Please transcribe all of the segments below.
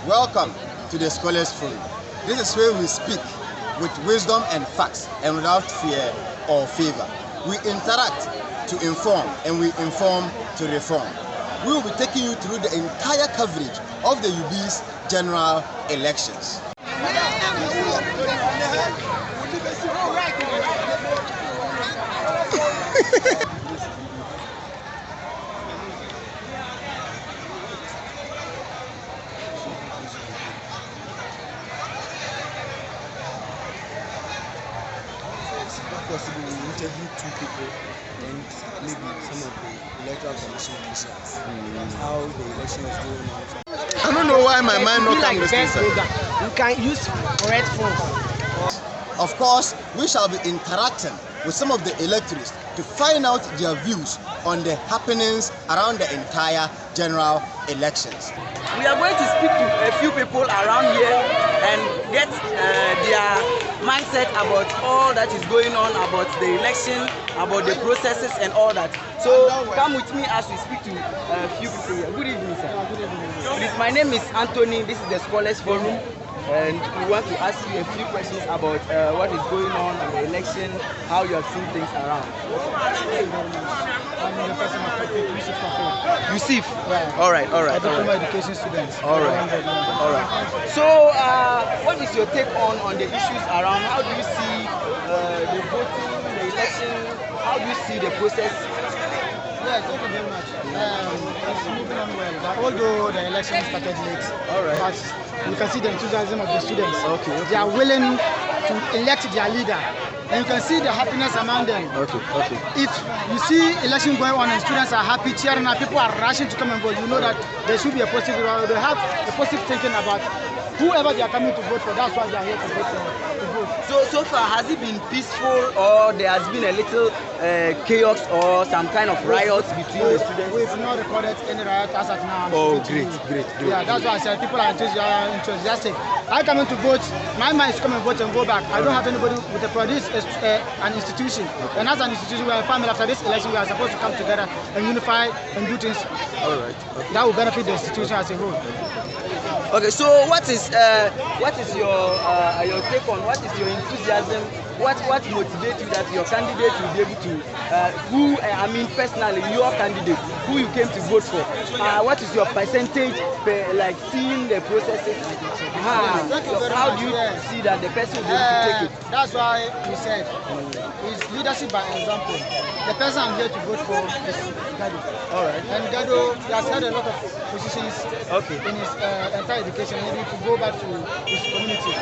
Welcome to the Scholars Forum. This is where we speak with wisdom and facts and without fear or favor. We interact to inform and we inform to reform. We will be taking you through the entire coverage of the UB's general elections. Possible we interview two people and maybe some of the electoral commission officials how the election is going on. I don't know why my mind not come with this. You can use correct phones. Of course, we shall be interacting with some of the electors to find out their views on the happenings around the entire general elections. We are going to speak to a few people around here and get their mindset about all that is going on about the election, about the processes and all that. So come with me as we speak to a few people here. Good evening, sir. Good evening. Please, my name is Anthony. This is the Scholars Forum, and we want to ask you a few questions about what is going on in the election, how you have seen things around. I'm the person affected, Yusuf Kafir. Yusuf? Yeah. All right. A diploma education student. All right. So, what is your take on the issues around? How do you see the voting, the election? How do you see the process? Yeah, thank you very much. It's moving on well, but although the election started late, All right. but you can see the enthusiasm of the students. Okay. They are willing to elect their leader, and you can see the happiness among them. Okay. If you see election going on and students are happy, cheering, and people are rushing to come and vote, you know that there should be a positive. They have a positive thinking about whoever they are coming to vote for. That's why they are here to vote. So far, has it been peaceful, or there has been a little chaos or some kind of riots between the students? We've not recorded any riot as of now. Oh, great. Yeah, that's why I said people are enthusiastic. I come in to vote. My mind is come and vote and go back. I don't have anybody with a produce an institution. And as an institution, we are a family. After this election, we are supposed to come together and unify and do things. All right. Okay. That will benefit the institution as a whole. Okay, so what is your take on, what is your enthusiasm, what motivates you that your candidate will be able to, personally, your candidate, who you came to vote for, what is your percentage, like seeing the processes, how do you see that the person will be able to take it? That's why we said, it's leadership by example. The person I'm here to vote for is Gado. All right. And Gado, he has had a lot of positions in his entire education. Maybe if you go back to his community,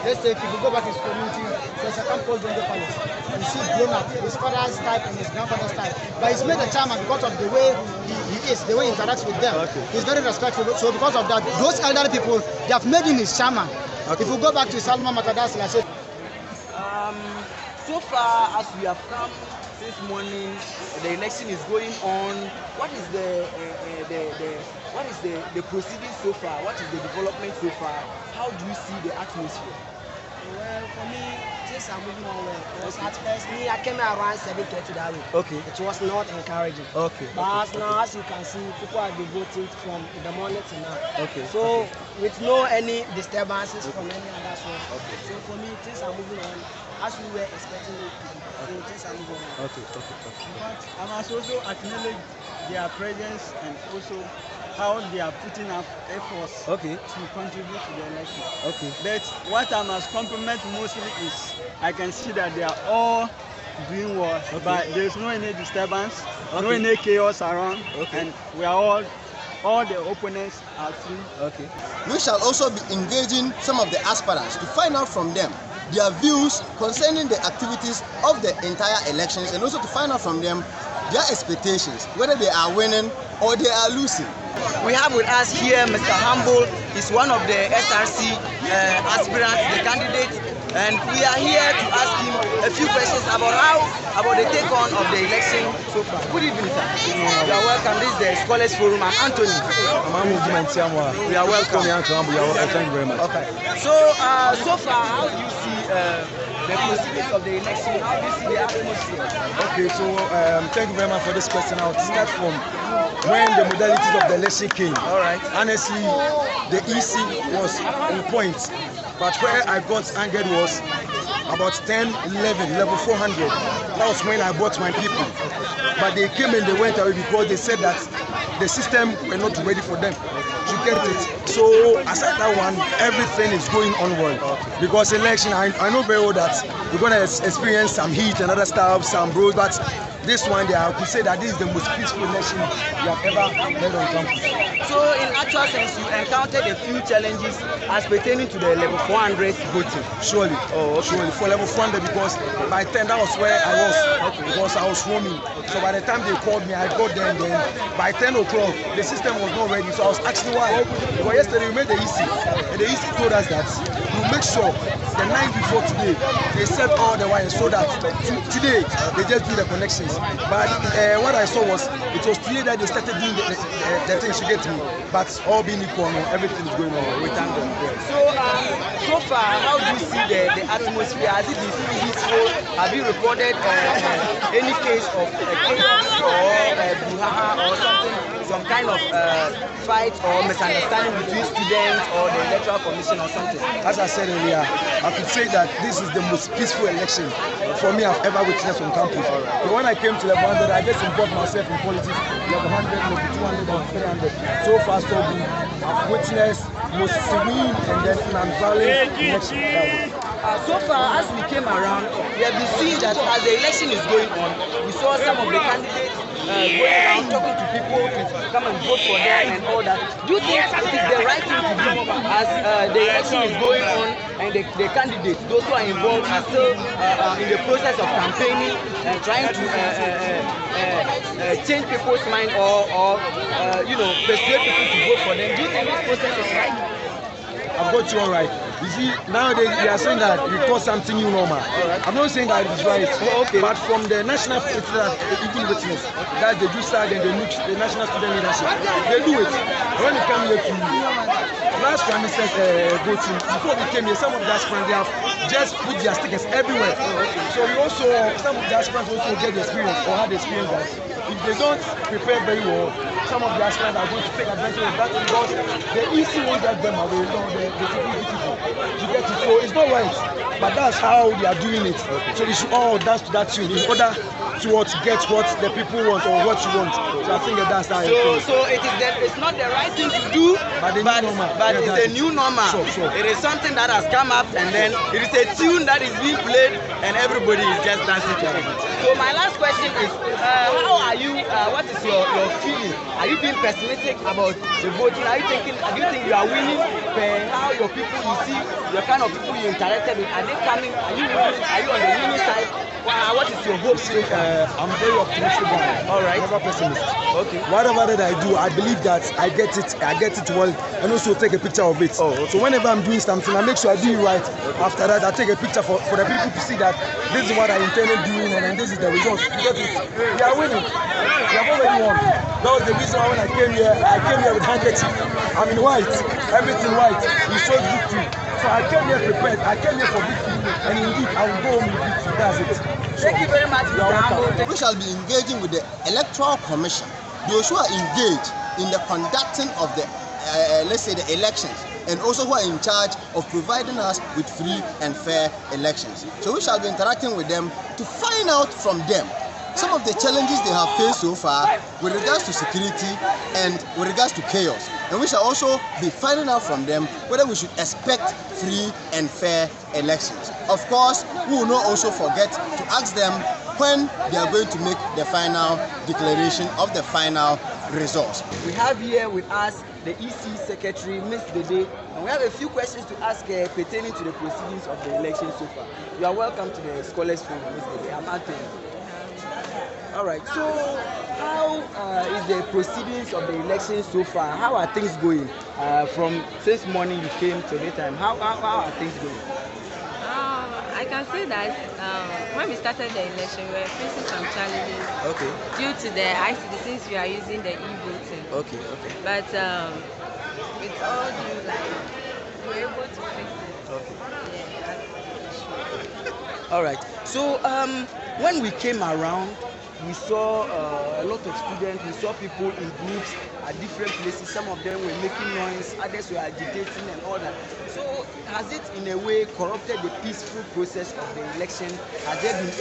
let's say if you go back to his community, there's a camp called Dongo Palace. You see grown up, his father's type and his grandfather's type. But he's made a chairman because of the way he is, the way he interacts with them. Okay. He's very respectful. So because of that, those elderly people, they have made him his chairman. Okay. If you go back to Salma Matadas, like I said, so far as we have come this morning, the election is going on. What is the proceeding so far? What is the development so far? How do you see the atmosphere? Well, for me, things are moving on well. Because at first, I came around 7:30 that week. Okay. It was not encouraging. Okay. But now, as you can see, people have been voting from the morning to now. Okay. So, with no any disturbances from any other source. Okay. So, for me, things are moving on as we were expecting it to be. So, things are moving on. Okay. But I must also acknowledge their presence and also how they are putting up efforts to contribute to the election. Okay. But what I must compliment mostly is I can see that they are all doing well, but there's no any disturbance, no any chaos around, and we are all the opponents are free. Okay. We shall also be engaging some of the aspirants to find out from them their views concerning the activities of the entire elections, and also to find out from them their expectations, whether they are winning or they are losing. We have with us here Mr. Humble. He's one of the SRC aspirants, the candidate, and we are here to ask him a few questions about the take on of the election so far. Good evening, sir. You are welcome. This is the Scholars Forum. I'm Anthony. We are welcome. Thank you very much. Okay. So, so far, how do you see the proceedings of the election? How do you see the atmosphere? Okay, so thank you very much for this question. I'll start from when the modalities of the election came. All right. Honestly, the EC was on point, but where I got angered was about 10, 11, level 400. That was when I bought my people. But they came and they went away because they said that the system were not ready for them to get it. So aside that one, everything is going on well. Because election, I know very well that we're going to experience some heat and other stuff, some bros, but this one, I could say that this is the most peaceful election we have ever held on campus. So in actual sense, you encountered a few challenges as pertaining to the level 400 voting. Surely, surely for level 400, because by 10 that was where I was, because I was roaming. So by the time they called me, I got there, and then by 10 o'clock the system was not ready. So I was asking why. Because yesterday we made the EC, and the EC told us that we'll make sure the night before today they set all the wires so that today they just do the connections. But what I saw was it was today that they started doing the things to get me. But all being equal, everything is going on. We thank them. So far, how do you see the atmosphere? Has it been peaceful? Have you recorded any case of chaos or brouhaha or something, some kind of fight or misunderstanding between students or the electoral commission or something? As I said earlier, I could say that this is the most peaceful election for me I've ever witnessed on campus. So when I came to level 100, I just involved myself in politics, level 100, level 200, level 300. So far, so good. I've witnessed most serene and then non-violent election. So far, as we came around, we have been seeing that as the election is going on, we saw some of the candidates going around talking to people to come and vote for them and all that. Do you think it is the right thing to do as the election is going on and the candidates, those who are involved, are still in the process of campaigning and trying to change people's mind or persuade people to vote for them? Do you think this process is right? I've got you all right. You see, nowadays they are saying that we call something new normal. I'm not saying that it is right, but from the national even witness, that's the JUSAG and the national student leadership, they do it. When it comes here to last prime minister's voting, before we came here, some of the aspirants they have just put their stickers everywhere. So we also, some of the aspirants also get the experience or have the experience that if they don't prepare very well, some of the aspirants are going to take advantage of that because the EC won't get them away. The people to get it. So it's not right, but that's how they are doing it. So we should all dance to that tune in order to get what the people want or what you want. So I think that's how So it's not the right thing to do, but it's a new normal. Sure. It is something that has come up, and then it is a tune that is being played, and everybody is just dancing to it. So my last question is, how are you? What is your feeling? Are you being pessimistic about the voting? Do you think you are winning? How your people you see, the kind of people you interacted with, are they coming? Are you winning? Are you on the winning side? What is your hope? I'm very optimistic guy. All right. Never pessimist. Okay. Whatever that I do, I believe that I get it well, and also take a picture of it. So whenever I'm doing something, I make sure I do it right. After that, I take a picture for the people to see that this is what I intended doing, and then this is the result. Because we are winning. We have already won. That was the reason why when I came here with handkerchief. I'm in white, everything white. We showed victory. So I came here prepared. I came here for victory, and indeed I will go home with victory. That's it. Thank you very much, Mr. Hambo. We shall be engaging with the Electoral Commission, those who are engaged in the conducting of the, let's say, the elections, and also who are in charge of providing us with free and fair elections. So we shall be interacting with them to find out from them some of the challenges they have faced so far with regards to security and with regards to chaos. And we shall also be finding out from them whether we should expect free and fair elections. Of course, we will not also forget to ask them when they are going to make the final declaration of the final results. We have here with us the EC Secretary, Ms. Dede, and we have a few questions to ask pertaining to the proceedings of the election so far. You are welcome to the Scholars Forum, Ms. Dede. I'm Anthony. All right, so how is the proceedings of the election so far? How are things going from since morning you came to the time? How are things going? I can say that when we started the election, we were facing some challenges due to the ICT, since we are using the e-voting. Okay. But with all due light, we were able to fix it. Okay. Yeah, that's the issue. All right. So when we came around, we saw a lot of students, we saw people in groups at different places. Some of them were making noise, others were agitating and all that. So has it in a way corrupted the peaceful process of the election? Has there been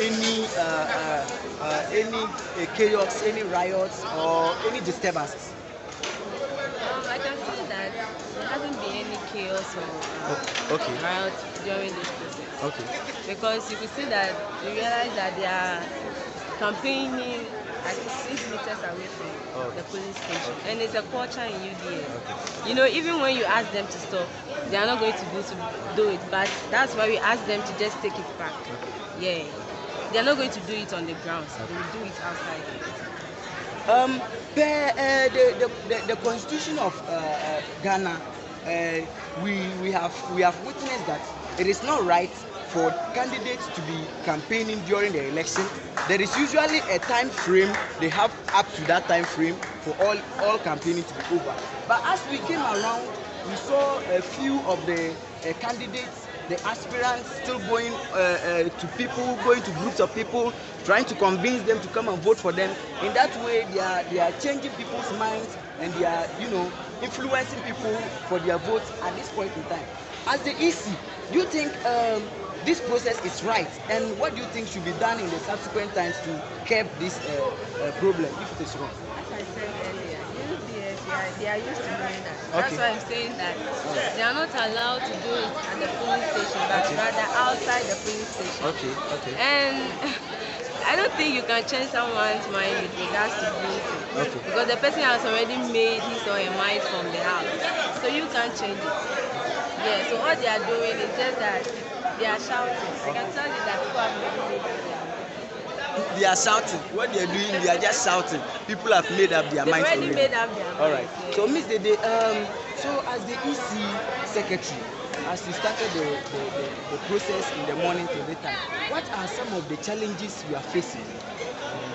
any chaos, any riots or any disturbances? I can say that there hasn't been any chaos or riot during this process. Okay. Because you could see that you realize that they are campaigning at 6 meters away from the police station, and it's a culture in UDS. You know, even when you ask them to stop, they are not going to do it. But that's why we ask them to just take it back. Yeah, they are not going to do it on the grounds. They will do it outside. The constitution of Ghana, we have witnessed that it is not right for candidates to be campaigning during the election. There is usually a time frame. They have up to that time frame for all campaigning to be over. But as we came around, we saw a few of the candidates, the aspirants, still going to people, going to groups of people, trying to convince them to come and vote for them. In that way, they are changing people's minds, and they are, influencing people for their votes at this point in time. As the EC, do you think this process is right, and what do you think should be done in the subsequent times to curb this problem if it is wrong? As I said earlier, they are used to doing that. That's why I'm saying that they are not allowed to do it at the polling station, but rather outside the polling station. Okay. And I don't think you can change someone's mind with regards to voting, because the person has already made his or her mind from the house, so you can't change it. Yeah, so what they are doing is just that they are shouting. I can tell you that people have already made up their mind. They are shouting. What they are doing, they are just shouting. People have made up their minds already. They've already made up their minds. All right. Yeah. So, Ms. Dede, so as the EC secretary, as you started the process in the morning till the time, what are some of the challenges you are facing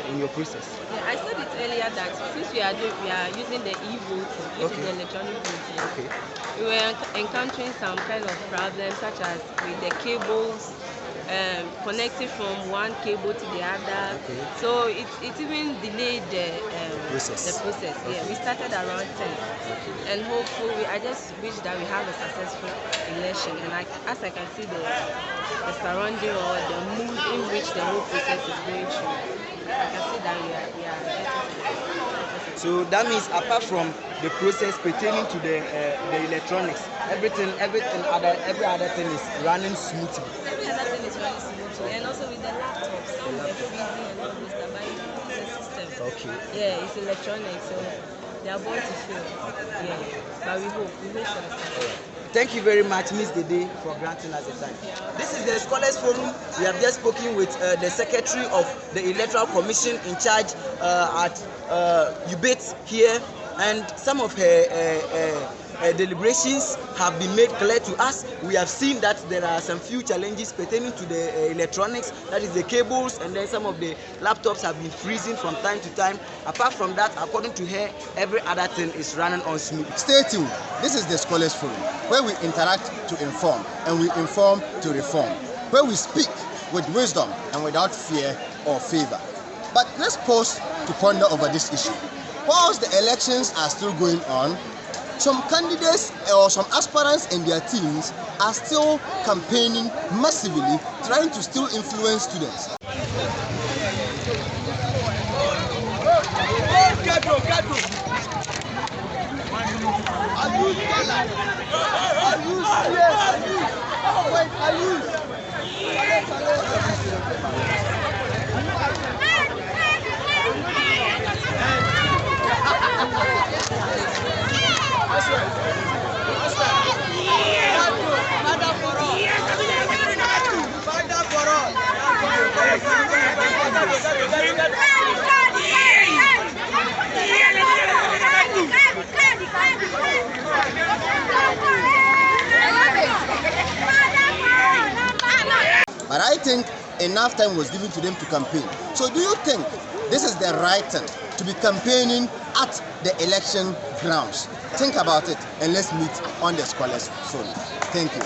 in your process? Yeah, I said it earlier that since we are using the e-voting, which is the electronic voting, we were encountering some kind of problems, such as with the cables, connecting from one cable to the other. So it even delayed the process. Yeah, we started around 10, and hopefully I just wish that we have a successful election. And as I can see the surrounding or the mood in which the whole process is going through, I can see that we are getting to the. So that means apart from the process pertaining to the electronics, every other thing is running smoothly. Every other thing is running smoothly, and also with the laptops, some were freezing and all this stuff, but it's a system. Yeah, it's electronic, so they are born to fail. Yeah, but we hope for the success. Thank you very much, Ms. Dede, for granting us the time. This is the Scholars Forum. We have just spoken with the Secretary of the Electoral Commission in charge at UBET here, and some of her deliberations have been made clear to us. We have seen that there are some few challenges pertaining to the electronics, that is the cables, and then some of the laptops have been freezing from time to time. Apart from that, according to her, every other thing is running on smooth. Stay tuned. This is the Scholars Forum, where we interact to inform, and we inform to reform, where we speak with wisdom and without fear or favor. But let's pause to ponder over this issue. Whilst the elections are still going on, some candidates or some aspirants and their teams are still campaigning massively, trying to still influence students. But I think enough time was given to them to campaign. So do you think this is the right time to be campaigning at the election grounds? Think about it, and let's meet on the Scholars Forum. Thank you.